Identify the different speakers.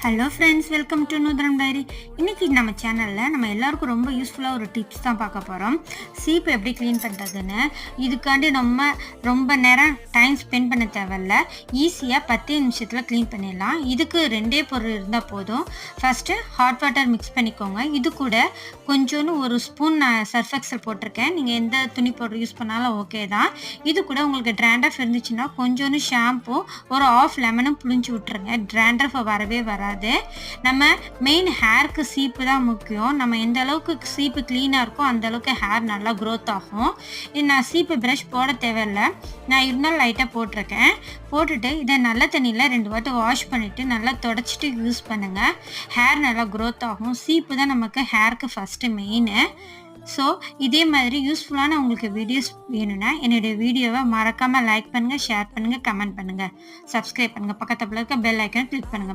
Speaker 1: Hello friends, welcome to Noothanam diary. இன்றைக்கி நம்ம சேனலில் நம்ம எல்லாருக்கும் ரொம்ப யூஸ்ஃபுல்லாக ஒரு டிப்ஸ் தான் பார்க்க போகிறோம். சீப்பு எப்படி க்ளீன் பண்ணுறதுன்னு. இதுக்காண்டி நம்ம ரொம்ப நேரம் டைம் ஸ்பெண்ட் பண்ண தேவையில்ல. ஈஸியாக 10 நிமிஷத்தில் க்ளீன் பண்ணிடலாம். இதுக்கு 2 பொருள் இருந்தால் போதும். ஃபஸ்ட்டு ஹாட் வாட்டர் மிக்ஸ் பண்ணிக்கோங்க. இது கூட கொஞ்சோன்னு ஒரு ஸ்பூன் நான் சர்ஃப் எக்ஸல் போட்டிருக்கேன். நீங்கள் எந்த துணி பவுடர் யூஸ் பண்ணாலும் ஓகே தான். இது கூட உங்களுக்கு ட்ராண்ட்ரஃப் இருந்துச்சுன்னா கொஞ்சோன்னு ஷாம்பு, ஒரு ஆஃப் லெமனும் புழிஞ்சு விட்டுருங்க. ட்ராண்ட்ரஃப் வரவே வராது. நம்ம மெயின் ஹேருக்கு சீப்பு தான் முக்கியம். நம்ம எந்த அளவுக்கு சீப்பு க்ளீனாக இருக்கோ அந்த அளவுக்கு ஹேர் நல்லா க்ரோத் ஆகும். நான் சீப்பு ப்ரஷ் போட தேவையில்லை. நான் இருந்தாலும் லைட்டாக போட்டிருக்கேன். போட்டுட்டு இதை நல்ல தண்ணியில் 2 வாட்டி வாஷ் பண்ணிவிட்டு நல்லா தொடச்சிட்டு யூஸ் பண்ணுங்கள். ஹேர் நல்லா க்ரோத் ஆகும். சீப்பு தான் நமக்கு ஹேருக்கு ஃபஸ்ட்டு மெயின். ஸோ இதே மாதிரி யூஸ்ஃபுல்லான உங்களுக்கு வீடியோஸ் வேணும்னா என்னுடைய வீடியோவை மறக்காமல் லைக் பண்ணுங்கள், ஷேர் பண்ணுங்கள், கமெண்ட் பண்ணுங்கள், சப்ஸ்கிரைப் பண்ணுங்கள். பக்கத்தில் இருக்க பெல் ஐக்கனை கிளிக் பண்ணுங்கள்.